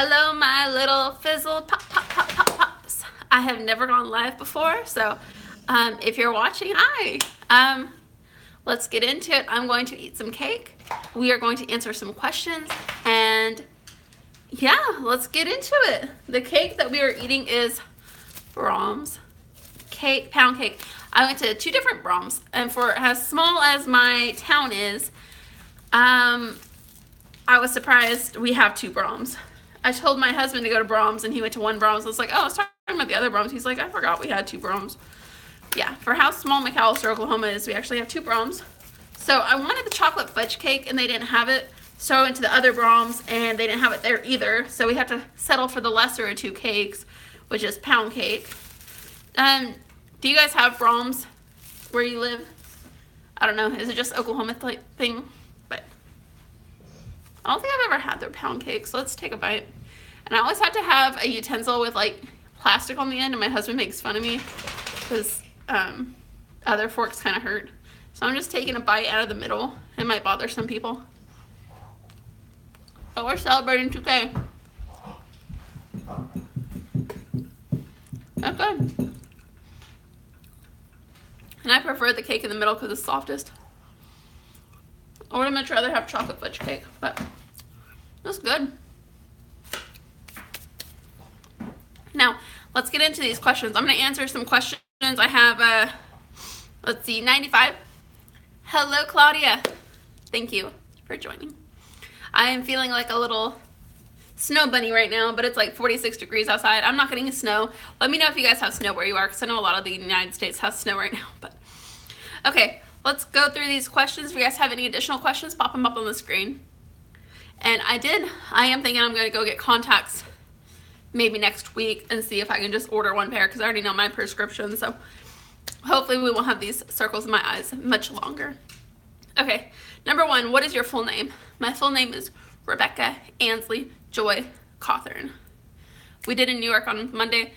Hello, my little fizzle pops. I have never gone live before, so if you're watching, hi. Let's get into it. I'm going to eat some cake. We are going to answer some questions, and yeah, let's get into it. The cake that we are eating is Brahms cake, pound cake. I went to 2 different Brahms, and for as small as my town is, I was surprised we have 2 Brahms. I told my husband to go to Brahms, and he went to 1 Brahms. I was like, oh, I was talking about the other Brahms. He's like, I forgot we had 2 Brahms. Yeah, for how small McAlester, Oklahoma is, we actually have 2 Brahms. So I wanted the chocolate fudge cake, and they didn't have it. So I went to the other Brahms, and they didn't have it there either. So we had to settle for the lesser of 2 cakes, which is pound cake. Do you guys have Brahms where you live? I don't know. Is it just Oklahoma type thing? But I don't think I've ever had their pound cake, so let's take a bite. And I always have to have a utensil with like plastic on the end, and my husband makes fun of me because other forks kind of hurt. So I'm just taking a bite out of the middle. It might bother some people. But we're celebrating 2K. That's good. And I prefer the cake in the middle because it's softest. I would much rather have chocolate fudge cake, but that's good. Now, let's get into these questions. I'm going to answer some questions. I have, let's see, 95. Hello, Claudia. Thank you for joining. I am feeling like a little snow bunny right now, but it's like 46 degrees outside. I'm not getting snow. Let me know if you guys have snow where you are, because I know a lot of the United States has snow right now. But okay, let's go through these questions. If you guys have any additional questions, pop them up on the screen. And I am thinking I'm going to go get contacts maybe next week and see if I can just order 1 pair, because I already know my prescription. So hopefully we won't have these circles in my eyes much longer. Okay, number 1, what is your full name? My full name is Rebecca Ansley Joy Cawthorn. We did in New York on Monday.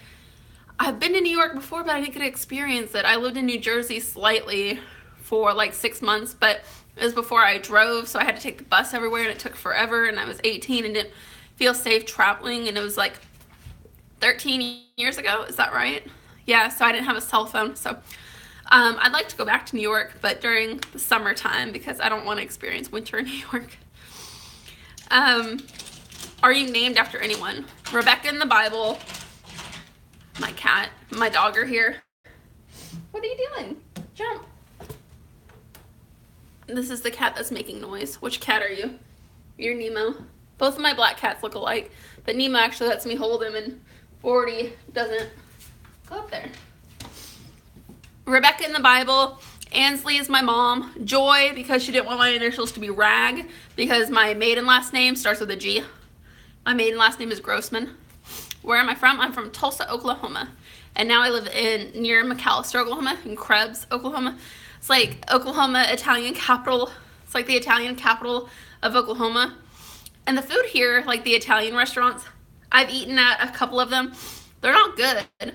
I've been to New York before, but I didn't get to experience it. I lived in New Jersey slightly for like 6 months, but it was before I drove, so I had to take the bus everywhere, and it took forever, and I was 18 and didn't feel safe traveling, and it was like 13 years ago. Is that right? Yeah, so I didn't have a cell phone, so I'd like to go back to New York, but during the summertime, because I don't want to experience winter in New York. Are you named after anyone? Rebecca in the Bible. My cat, my dog are here. What are you doing? Jump. This is the cat that's making noise. Which cat are you? You're Nemo. Both of my black cats look alike, but Nemo actually lets me hold him, and Forty doesn't. Go up there. Rebecca in the Bible. Ansley is my mom. Joy, because she didn't want my initials to be Rag, because my maiden last name starts with a G. My maiden last name is Grossman. Where am I from? I'm from Tulsa, Oklahoma. And now I live near McAlester, Oklahoma, in Krebs, Oklahoma. It's like Oklahoma Italian capital. It's like the Italian capital of Oklahoma. And the food here, like the Italian restaurants, I've eaten at a couple of them. They're not good.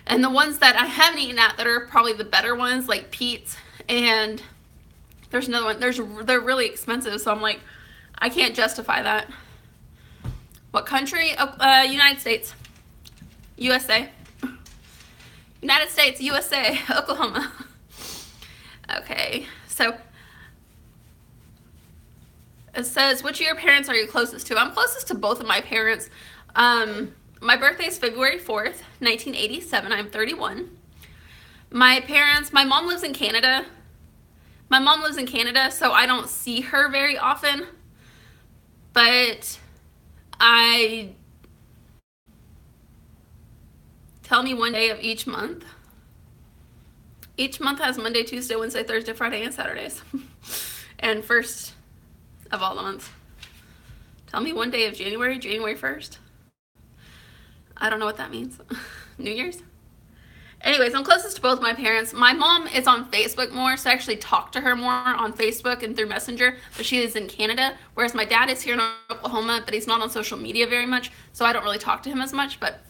And the ones that I haven't eaten at that are probably the better ones, like Pete's, and there's another one. They're really expensive, so I'm like, I can't justify that. What country? Oh, United States. USA. United States, USA, Oklahoma. Okay, so it says, which of your parents are you closest to? I'm closest to both of my parents. My birthday is February 4th, 1987. I'm 31. My mom lives in Canada. My mom lives in Canada, so I don't see her very often. But tell me one day of each month. Each month has Monday, Tuesday, Wednesday, Thursday, Friday, and Saturdays. And first of all the months. Tell me one day of January 1st. I don't know what that means. New Year's? Anyways, I'm closest to both my parents. My mom is on Facebook more, so I actually talk to her more on Facebook and through Messenger, but she is in Canada, whereas my dad is here in Oklahoma, but he's not on social media very much, so I don't really talk to him as much, but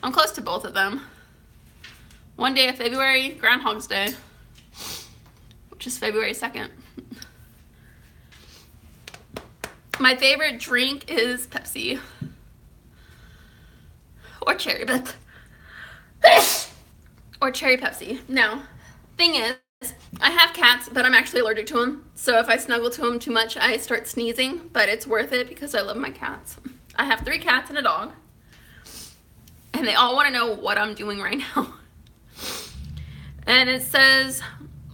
I'm close to both of them. One day of February, Groundhog's Day, which is February 2nd. My favorite drink is Pepsi. or cherry Pepsi. Or cherry Pepsi. Now, thing is, I have cats, but I'm actually allergic to them. So if I snuggle to them too much, I start sneezing. But it's worth it because I love my cats. I have 3 cats and a dog. And they all want to know what I'm doing right now. And it says,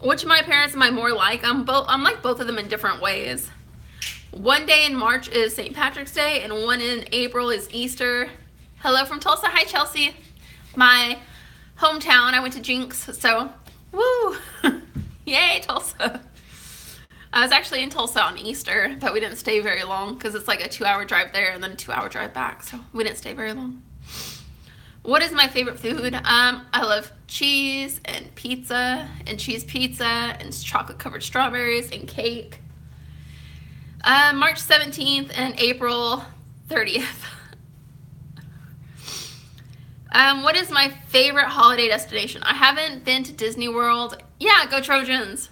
which of my parents am I more like? I'm like both of them in different ways. One day in March is St. Patrick's Day, and one in April is Easter. Hello from Tulsa. Hi, Chelsea. My hometown. I went to Jinx, so woo! Yay, Tulsa. I was actually in Tulsa on Easter, but we didn't stay very long because it's like a 2-hour drive there and then a 2-hour drive back, so we didn't stay very long. What is my favorite food? I love cheese and pizza and cheese pizza and chocolate covered strawberries and cake. March 17th and April 30th. What is my favorite holiday destination? I haven't been to Disney World. Yeah, go Trojans.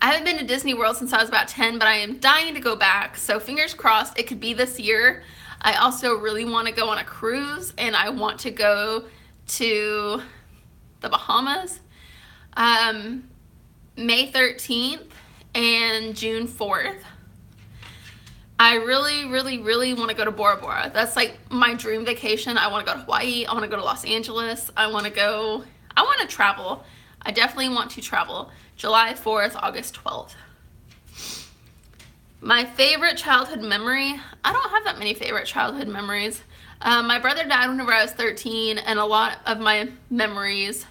I haven't been to Disney World since I was about 10, but I am dying to go back. So fingers crossed it could be this year. I also really want to go on a cruise, and I want to go to the Bahamas May 13th and June 4th. I really, really, really want to go to Bora Bora. That's like my dream vacation. I want to go to Hawaii. I want to go to Los Angeles. I want to travel. I definitely want to travel. July 4th, August 12th. My favorite childhood memory, I don't have that many favorite childhood memories. My brother died whenever I was 13, and a lot of my memories,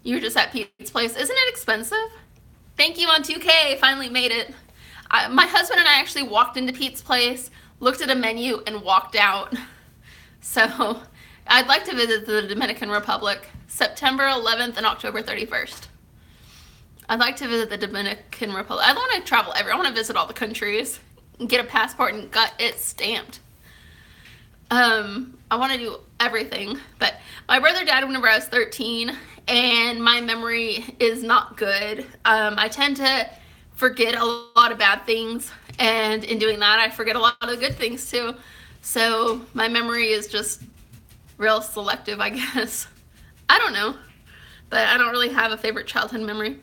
you were just at Pete's place. Isn't it expensive? Thank you on 2K, finally made it. My husband and I actually walked into Pete's place, looked at a menu, and walked out. So I'd like to visit the Dominican Republic, September 11th and October 31st. I'd like to visit the Dominican Republic. I want to travel everywhere. I want to visit all the countries, get a passport, and get it stamped. I want to do everything. But my brother died whenever I was 13, and my memory is not good. I tend to forget a lot of bad things, and in doing that, I forget a lot of good things too. So my memory is just real selective, I guess. I don't know, but I don't really have a favorite childhood memory.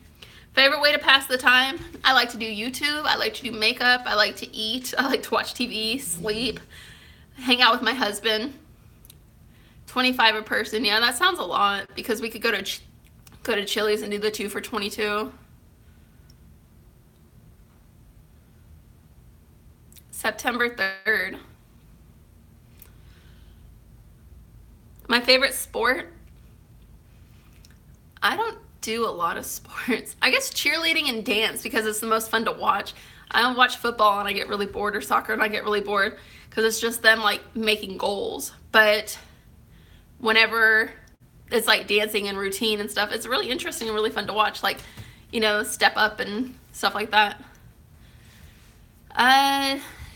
Favorite way to pass the time? I like to do YouTube. I like to do makeup. I like to eat. I like to watch TV, sleep, hang out with my husband. 25 a person. Yeah, that sounds a lot because we could go to Chili's and do the 2 for $22. September 3rd. My favorite sport? I don't do a lot of sports. I guess cheerleading and dance because it's the most fun to watch. I don't watch football and I get really bored, or soccer and I get really bored because it's just them like making goals. But whenever it's like dancing and routine and stuff, it's really interesting and really fun to watch, like, you know, step up and stuff like that.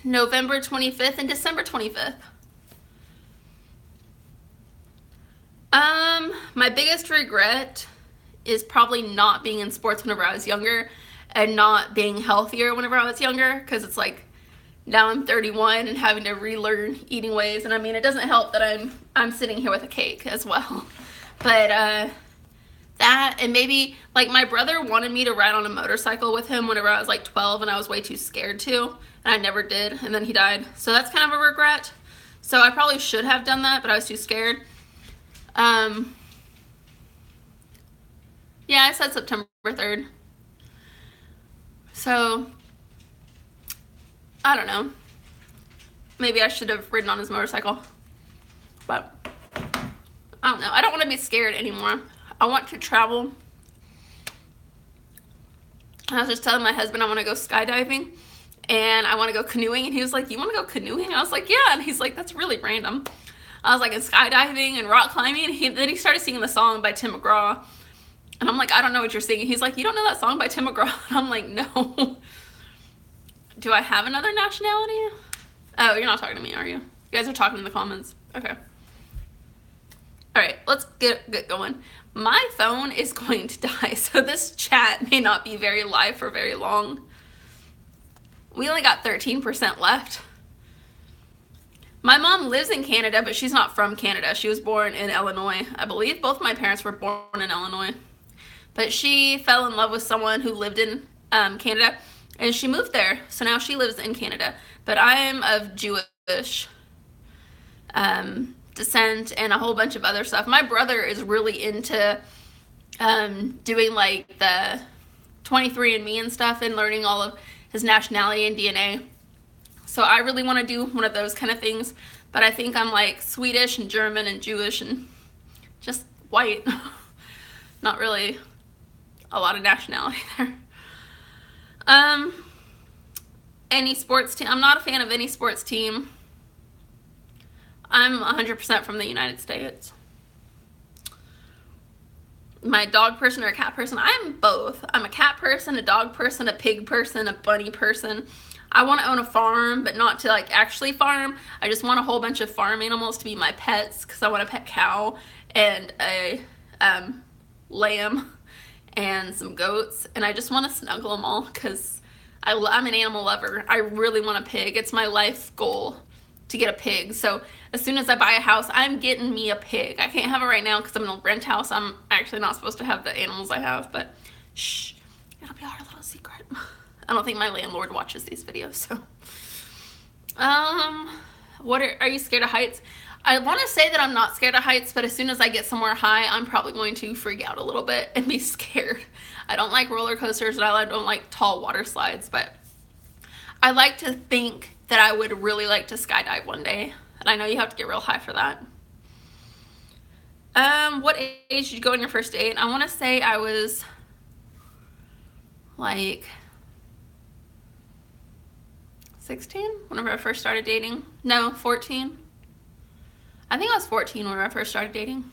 November 25th and December 25th. My biggest regret is probably not being in sports whenever I was younger and not being healthier whenever I was younger, because it's like now I'm 31 and having to relearn eating ways. And I mean, it doesn't help that I'm sitting here with a cake as well. But that, and maybe like my brother wanted me to ride on a motorcycle with him whenever I was like 12, and I was way too scared to, and I never did, and then he died. So that's kind of a regret. So I probably should have done that, but I was too scared. Yeah, I said September 3rd. So, I don't know. Maybe I should have ridden on his motorcycle. But, I don't know. I don't want to be scared anymore. I want to travel. I was just telling my husband I want to go skydiving. And I want to go canoeing. And he was like, you want to go canoeing? I was like, yeah. And he's like, that's really random. I was like, in skydiving and rock climbing. And then he started singing the song by Tim McGraw. And I'm like, I don't know what you're singing. He's like, you don't know that song by Tim McGraw? And I'm like, no. Do I have another nationality? Oh, you're not talking to me, are you? You guys are talking in the comments. Okay. All right, let's get going. My phone is going to die, so this chat may not be very live for very long. We only got 13% left. My mom lives in Canada, but she's not from Canada. She was born in Illinois. I believe both my parents were born in Illinois. But she fell in love with someone who lived in Canada, and she moved there. So now she lives in Canada. But I am of Jewish descent and a whole bunch of other stuff. My brother is really into doing like the 23andMe and stuff and learning all of his nationality and DNA. So I really want to do one of those kind of things, but I think I'm like Swedish and German and Jewish and just white. Not really a lot of nationality there. Any sports team? I'm not a fan of any sports team. I'm 100% from the United States. Am I a dog person or a cat person? I'm both. I'm a cat person, a dog person, a pig person, a bunny person. I want to own a farm, but not to like actually farm. I just want a whole bunch of farm animals to be my pets, because I want a pet cow and a lamb and some goats, and I just want to snuggle them all because I'm an animal lover. I really want a pig. It's my life goal to get a pig. So as soon as I buy a house, I'm getting me a pig. I can't have it right now because I'm in a rent house. I'm actually not supposed to have the animals I have, but shh, it'll be our little secret. I don't think my landlord watches these videos, so. What are you scared of heights? I want to say that I'm not scared of heights, but as soon as I get somewhere high, I'm probably going to freak out a little bit and be scared. I don't like roller coasters, and I don't like tall water slides, but I like to think that I would really like to skydive one day, and I know you have to get real high for that. What age did you go on your first date? I want to say I was like 16 whenever I first started dating. No, 14. I think I was 14 when I first started dating.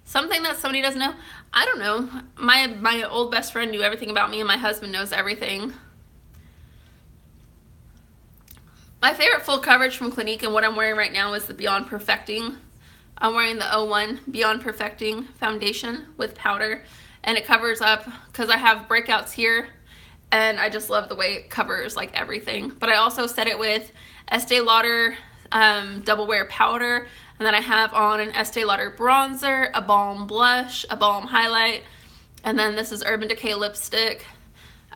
Something that somebody doesn't know. I don't know. My old best friend knew everything about me, and my husband knows everything. My favorite full coverage from Clinique and what I'm wearing right now is the Beyond Perfecting. I'm wearing the 01 Beyond Perfecting foundation with powder, and it covers up because I have breakouts here, and I just love the way it covers like everything. But I also set it with Estee Lauder double wear powder, and then I have on an Estee Lauder bronzer, a balm blush, a balm highlight, and then this is Urban Decay lipstick.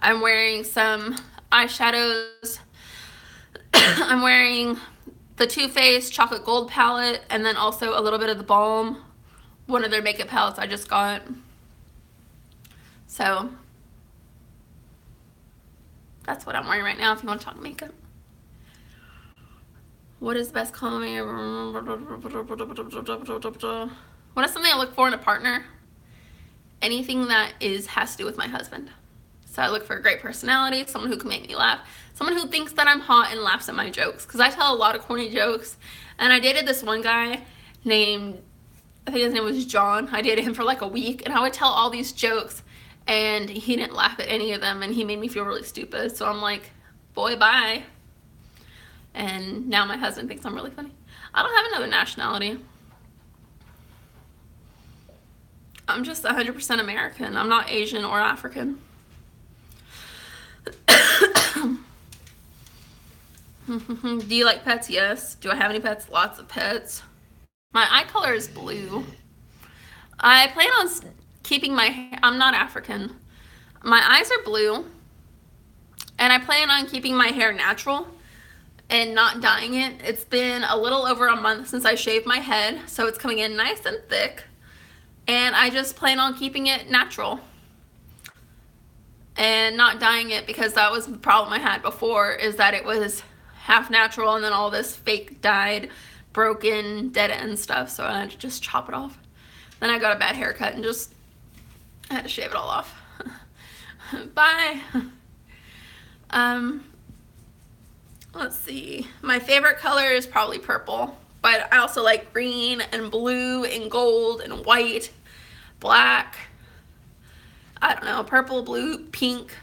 I'm wearing some eyeshadows. I'm wearing the Too Faced Chocolate Gold palette, and then also a little bit of the Balm, one of their makeup palettes I just got. So that's what I'm wearing right now if you want to talk makeup. What is the best compliment? What is something I look for in a partner? Anything that has to do with my husband. So I look for a great personality, someone who can make me laugh, someone who thinks that I'm hot and laughs at my jokes, because I tell a lot of corny jokes. And I dated this one guy named, I think his name was John. I dated him for like a week, and I would tell all these jokes, and he didn't laugh at any of them, and he made me feel really stupid. So I'm like, boy, bye. And now my husband thinks I'm really funny. I don't have another nationality. I'm just 100% American. I'm not Asian or African. Do you like pets? Yes. Do I have any pets? Lots of pets. My eye color is blue. I plan on keeping my hair. I'm not African. My eyes are blue, and I plan on keeping my hair natural and not dyeing it. It's been a little over a month since I shaved my head, so it's coming in nice and thick, and I just plan on keeping it natural and not dyeing it, because that was the problem I had before, is that it was half natural and then all this fake dyed, broken, dead end stuff, so I had to just chop it off. Then I got a bad haircut and just I had to shave it all off. Bye. Let's see. My favorite color is probably purple, but I also like green and blue and gold and white, black. I don't know, purple, blue, pink.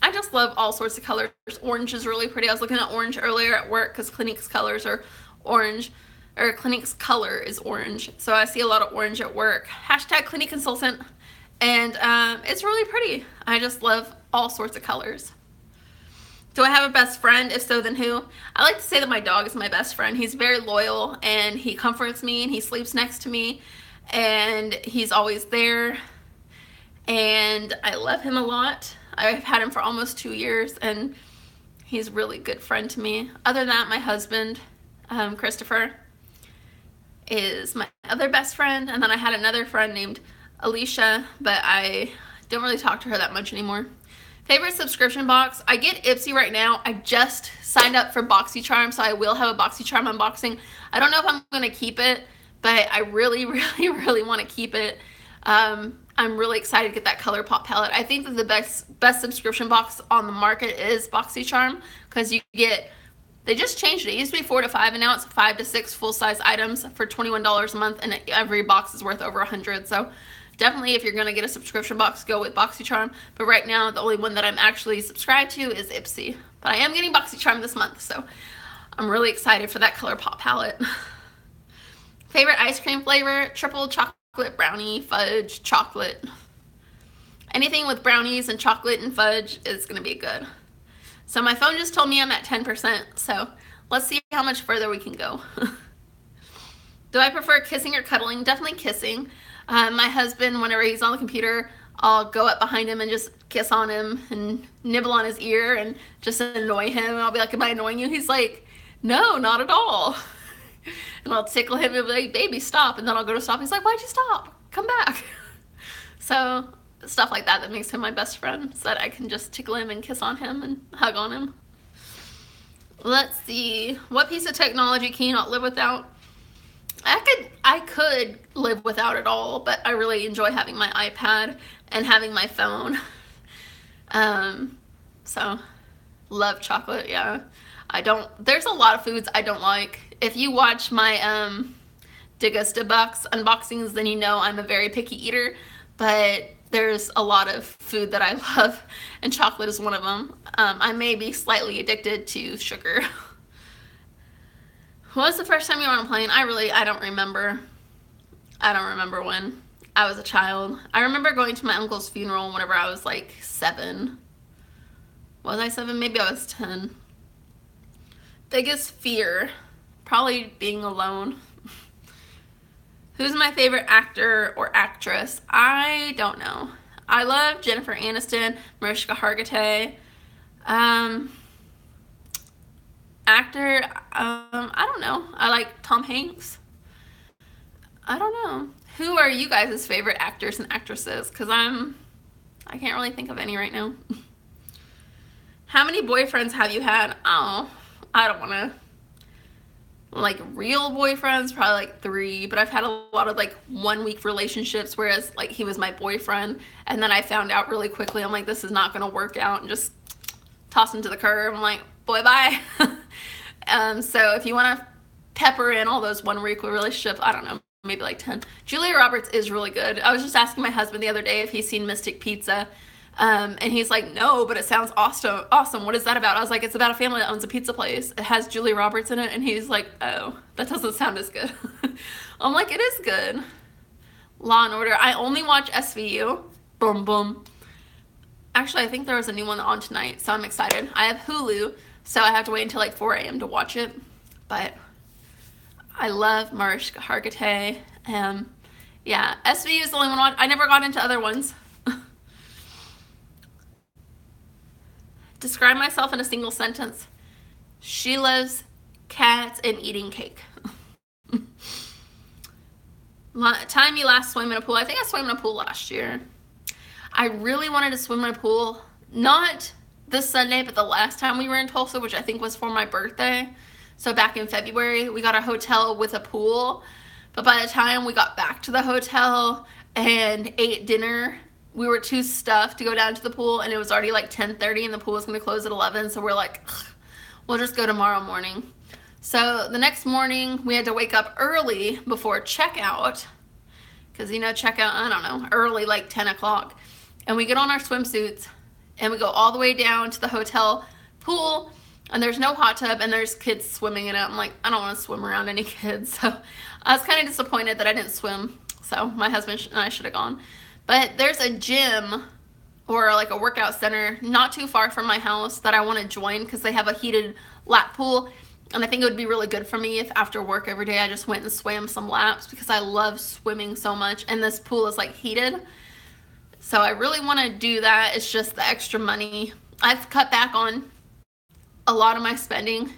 I just love all sorts of colors. Orange is really pretty. I was looking at orange earlier at work because Clinique's colors are orange, or Clinique's color is orange. So I see a lot of orange at work. Hashtag Clinique Consultant. And it's really pretty. I just love all sorts of colors. Do I have a best friend? If so, then who? I like to say that my dog is my best friend. He's very loyal, and he comforts me, and he sleeps next to me, and he's always there, and I love him a lot. I've had him for almost 2 years, and he's a really good friend to me. Other than that, my husband, Christopher, is my other best friend, and then I had another friend named Alicia, but I don't really talk to her that much anymore. Favorite subscription box? I get Ipsy right now. I just signed up for BoxyCharm, so I will have a BoxyCharm unboxing. I don't know if I'm going to keep it, but I really, really, really want to keep it. I'm really excited to get that ColourPop palette. I think that the best subscription box on the market is BoxyCharm, because you get, they just changed it. It used to be 4 to 5, and now it's 5 to 6 full-size items for $21 a month, and every box is worth over $100. So definitely, if you're going to get a subscription box, go with BoxyCharm. But right now, the only one that I'm actually subscribed to is Ipsy. But I am getting BoxyCharm this month, so I'm really excited for that ColourPop palette. Favorite ice cream flavor? Triple chocolate, brownie, fudge, chocolate. Anything with brownies and chocolate and fudge is going to be good. So my phone just told me I'm at 10%, so let's see how much further we can go. Do I prefer kissing or cuddling? Definitely kissing. My husband, whenever he's on the computer, I'll go up behind him and just kiss on him and nibble on his ear and just annoy him. And I'll be like, am I annoying you? He's like, no, not at all. And I'll tickle him and be like, baby, stop. And then I'll go to stop. He's like, why'd you stop? Come back. So stuff like that makes him my best friend, so that I can just tickle him and kiss on him and hug on him. Let's see. What piece of technology can you not live without? I could live without it all, but I really enjoy having my iPad and having my phone. So love chocolate, yeah. There's a lot of foods I don't like. If you watch my Degusta box unboxings, then you know I'm a very picky eater, but there's a lot of food that I love, and chocolate is one of them. I may be slightly addicted to sugar. When was the first time you were on a plane? I don't remember. I don't remember when. I was a child. I remember going to my uncle's funeral whenever I was like 7. Was I 7? Maybe I was 10. Biggest fear? Probably being alone. Who's my favorite actor or actress? I don't know. I love Jennifer Aniston, Mariska Hargitay. Actor, I don't know. I like Tom Hanks. I don't know. Who are you guys' favorite actors and actresses? Because I can't really think of any right now. How many boyfriends have you had? Oh, I don't want to. Like real boyfriends, probably like 3, but I've had a lot of like 1-week relationships, whereas like he was my boyfriend, and then I found out really quickly, I'm like, this is not going to work out, and just toss him to the curb. I'm like, boy, bye. So if you want to pepper in all those 1-week relationships, I don't know, maybe like 10. Julia Roberts is really good. I was just asking my husband the other day if he's seen Mystic Pizza, and he's like, no, but it sounds awesome. What is that about? I was like, it's about a family that owns a pizza place. It has Julia Roberts in it, and he's like, oh, that doesn't sound as good. I'm like, it is good. Law and Order. I only watch SVU. Boom, boom. Actually, I think there was a new one on tonight, so I'm excited. I have Hulu, so I have to wait until like 4 a.m. to watch it. But I love Mariska Hargitay. Yeah, SVU is the only one I never got into other ones. Describe myself in a single sentence. She loves cats and eating cake. Time you last swam in a pool. I think I swam in a pool last year. I really wanted to swim in a pool. Not this Sunday, but the last time we were in Tulsa, which I think was for my birthday. So back in February, we got a hotel with a pool. But by the time we got back to the hotel and ate dinner, we were too stuffed to go down to the pool, and it was already like 10:30, and the pool was going to close at 11, so we're like, we'll just go tomorrow morning. So the next morning, we had to wake up early before checkout, because, you know, checkout, I don't know, early, like 10 o'clock. And we get on our swimsuits, and we go all the way down to the hotel pool, and there's no hot tub, and there's kids swimming in it. I'm like, I don't want to swim around any kids, so I was kind of disappointed that I didn't swim, so my husband and I should have gone. But there's a gym or like a workout center not too far from my house that I want to join because they have a heated lap pool. And I think it would be really good for me if after work every day I just went and swam some laps, because I love swimming so much, and this pool is like heated. So I really want to do that. It's just the extra money. I've cut back on a lot of my spending,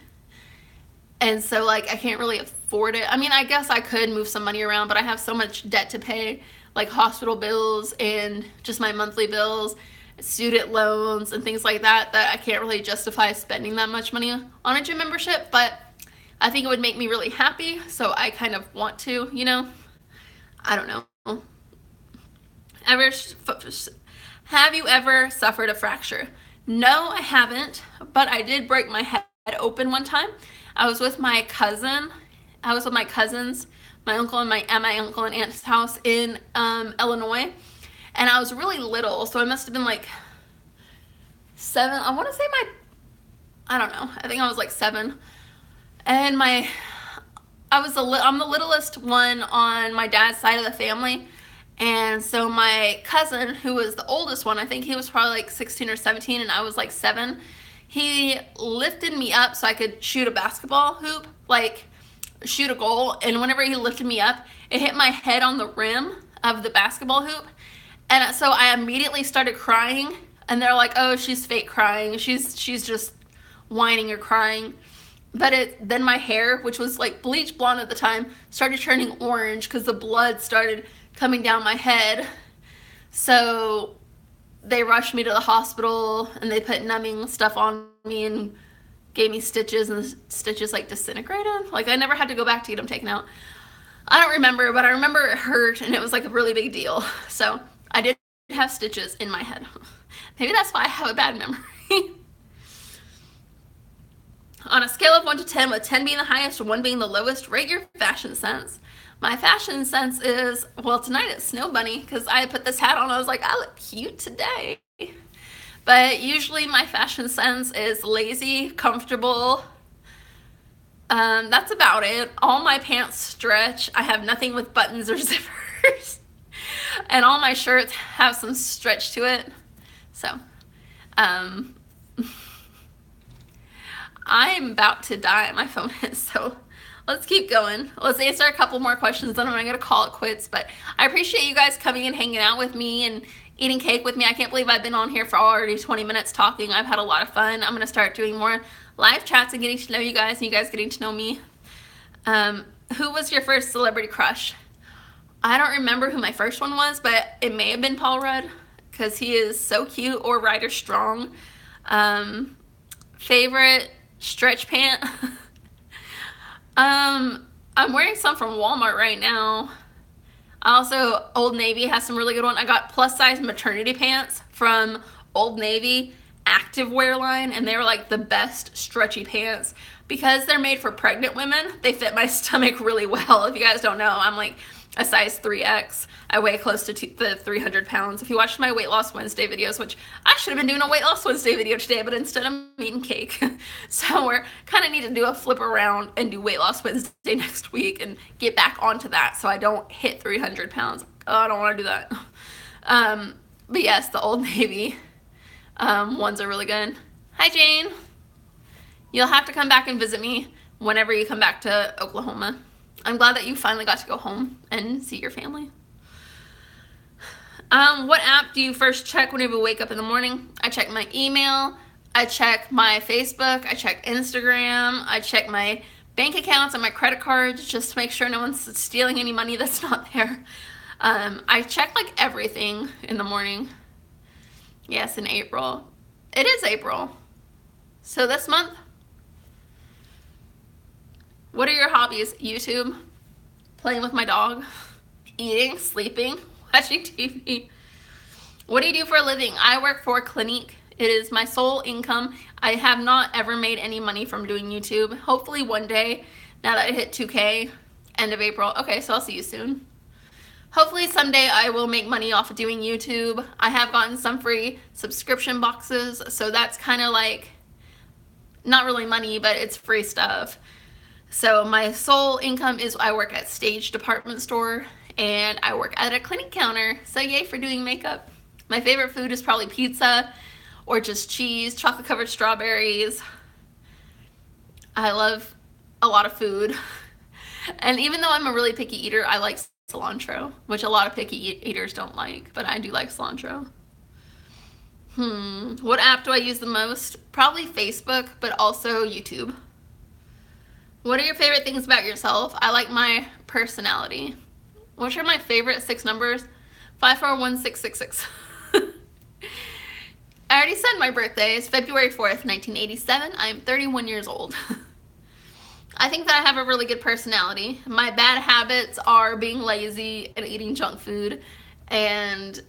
and so like I can't really afford it. I mean, I guess I could move some money around, but I have so much debt to pay, like hospital bills and just my monthly bills, student loans and things like that, that I can't really justify spending that much money on a gym membership. But I think it would make me really happy, so I kind of want to, you know. I don't know. Have you ever suffered a fracture? No, I haven't, but I did break my head open one time. I was with my cousin. I was with my cousins, my uncle and my uncle and aunt's house in Illinois, and I was really little, so I must have been like 7. I want to say I don't know. I think I was like 7, and I'm the littlest one on my dad's side of the family. And so my cousin, who was the oldest one, I think he was probably like 16 or 17, and I was like 7, he lifted me up so I could shoot a basketball hoop, like shoot a goal. And whenever he lifted me up, it hit my head on the rim of the basketball hoop. And so I immediately started crying, and they're like, oh, she's fake crying. She's just whining or crying. But then my hair, which was like bleach blonde at the time, started turning orange because the blood started coming down my head. So they rushed me to the hospital, and they put numbing stuff on me and gave me stitches, and the stitches like disintegrated. Like I never had to go back to get them taken out. I don't remember, but I remember it hurt, and it was like a really big deal. So I did have stitches in my head. Maybe that's why I have a bad memory. On a scale of 1 to 10, with 10 being the highest and 1 being the lowest, rate your fashion sense. My fashion sense is, well, tonight it's Snow Bunny, because I put this hat on. I was like, I look cute today. But usually my fashion sense is lazy, comfortable. That's about it. All my pants stretch. I have nothing with buttons or zippers. And all my shirts have some stretch to it. So, I'm about to die. My phone is, so let's keep going. Let's answer a couple more questions, then I'm going to call it quits. But I appreciate you guys coming and hanging out with me and eating cake with me. I can't believe I've been on here for already 20 minutes talking. I've had a lot of fun. I'm going to start doing more live chats and getting to know you guys, and you guys getting to know me. Who was your first celebrity crush? I don't remember who my first one was, but it may have been Paul Rudd, because he is so cute, or Ryder Strong. Favorite stretch pant? I'm wearing some from Walmart right now. Also, Old Navy has some really good ones. I got plus size maternity pants from Old Navy activewear line, and they were like the best stretchy pants because they're made for pregnant women. They fit my stomach really well. If you guys don't know, I'm like a size 3X. I weigh close to the 300 pounds. If you watched my Weight Loss Wednesday videos, which I should have been doing a Weight Loss Wednesday video today, but instead I'm eating cake. So we're kind of need to do a flip around and do Weight Loss Wednesday next week and get back onto that so I don't hit 300 pounds. Oh, I don't want to do that. But yes, the Old Navy ones are really good. Hi, Jane. You'll have to come back and visit me whenever you come back to Oklahoma. I'm glad that you finally got to go home and see your family. What app do you first check whenever you wake up in the morning? I check my email, I check my Facebook, I check Instagram, I check my bank accounts and my credit cards just to make sure no one's stealing any money that's not there. I check like everything in the morning. Yes, in April. It is April. So this month. What are your hobbies? YouTube, playing with my dog, eating, sleeping, watching TV. What do you do for a living? I work for Clinique. It is my sole income. I have not ever made any money from doing YouTube. Hopefully one day, now that I hit 2K, end of April. Okay, so I'll see you soon. Hopefully someday I will make money off of doing YouTube. I have gotten some free subscription boxes, so that's kind of like, not really money, but it's free stuff. So my sole income is I work at Stage Department Store, and I work at a Clinique counter. So yay for doing makeup. My favorite food is probably pizza or just cheese, chocolate covered strawberries. I love a lot of food. And even though I'm a really picky eater, I like cilantro, which a lot of picky eaters don't like, but I do like cilantro. What app do I use the most? Probably Facebook, but also YouTube. What are your favorite things about yourself? I like my personality. What are my favorite 6 numbers? 541666. I already said my birthday is February 4th, 1987. I am 31 years old. I think that I have a really good personality. My bad habits are being lazy and eating junk food and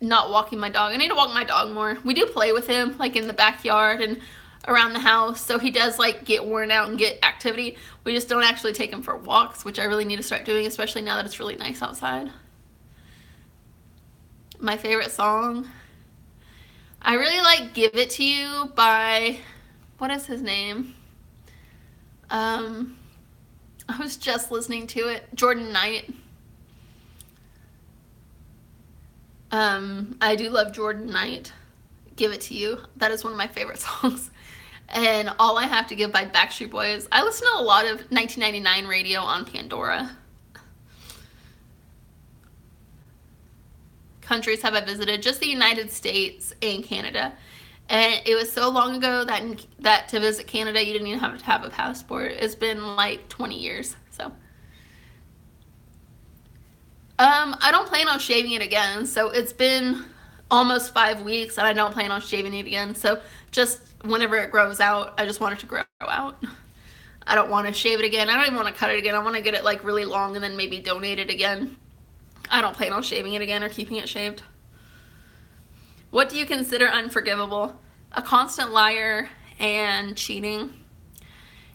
not walking my dog. I need to walk my dog more. We do play with him, like in the backyard and around the house, so he does like get worn out and get activity. We just don't actually take him for walks, which I really need to start doing, especially now that it's really nice outside. My favorite song, I really like Give It To You by, what is his name? I was just listening to it, Jordan Knight. I do love Jordan Knight. Give It To You. That is one of my favorite songs. And All I Have to Give by Backstreet Boys. I listen to a lot of 1999 radio on Pandora. Countries have I visited? Just the United States and Canada. And it was so long ago that to visit Canada, you didn't even have to have a passport. It's been like 20 years, so. I don't plan on shaving it again, so it's been almost 5 weeks and I don't plan on shaving it again. So just whenever it grows out, I just want it to grow out. I don't want to shave it again. I don't even want to cut it again. I want to get it like really long and then maybe donate it again. I don't plan on shaving it again or keeping it shaved. What do you consider unforgivable? A constant liar and cheating.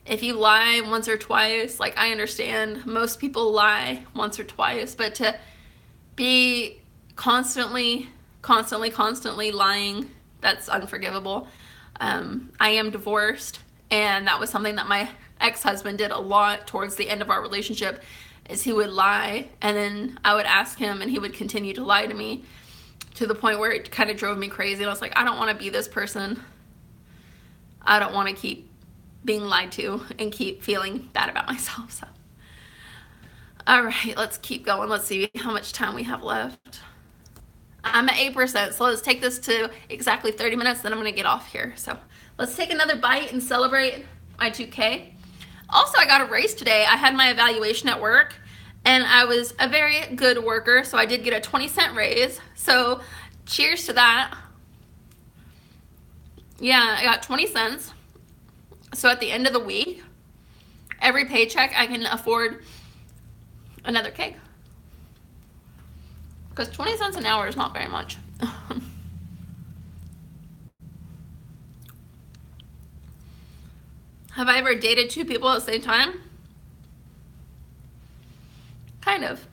If you lie once or twice, like I understand most people lie once or twice, but to be constantly lying, that's unforgivable. I am divorced, and that was something that my ex-husband did a lot towards the end of our relationship, is he would lie, and then I would ask him, and he would continue to lie to me to the point where it kind of drove me crazy, and I was like, I don't want to be this person. I don't want to keep being lied to and keep feeling bad about myself. So, all right, let's keep going. Let's see how much time we have left. I'm at 8%, so let's take this to exactly 30 minutes, then I'm going to get off here. So let's take another bite and celebrate my 2K. Also, I got a raise today. I had my evaluation at work, and I was a very good worker, so I did get a 20-cent raise. So cheers to that. Yeah, I got 20 cents. So at the end of the week, every paycheck, I can afford another cake. Because 20 cents an hour is not very much. Have I ever dated 2 people at the same time? Kind of.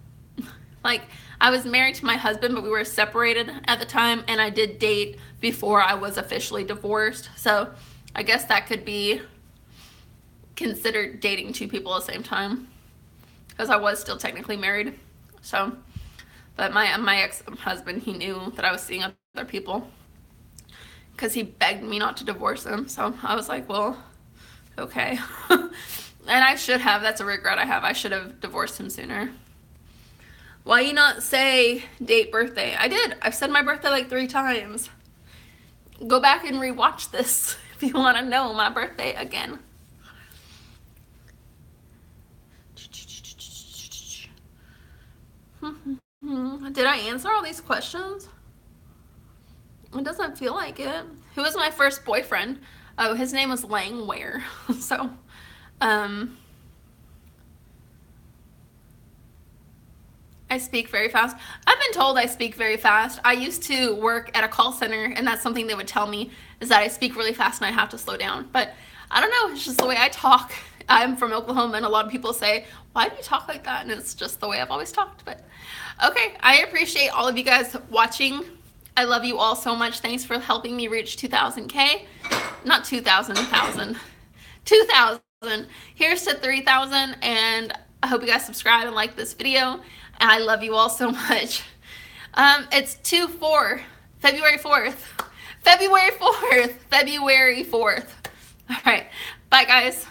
Like, I was married to my husband, but we were separated at the time, and I did date before I was officially divorced. So I guess that could be considered dating 2 people at the same time, because I was still technically married. So, but my ex-husband, he knew that I was seeing other people because he begged me not to divorce him. So I was like, well, okay. And I should have. That's a regret I have. I should have divorced him sooner. Why you not say date birthday? I did. I've said my birthday like 3 times. Go back and rewatch this if you want to know my birthday again. Did I answer all these questions? It doesn't feel like it. Who was my first boyfriend? Oh, his name was Lang Ware. So, I speak very fast. I've been told I speak very fast. I used to work at a call center, and that's something they would tell me, is that I speak really fast and I have to slow down. But I don't know, it's just the way I talk. I'm from Oklahoma, and a lot of people say, why do you talk like that? And it's just the way I've always talked. But okay, I appreciate all of you guys watching. I love you all so much. Thanks for helping me reach 2,000K. Not 2,000, 2,000. Here's to 3,000, and I hope you guys subscribe and like this video. And I love you all so much. It's 2/4, February 4th. February 4th. February 4th. All right. Bye, guys.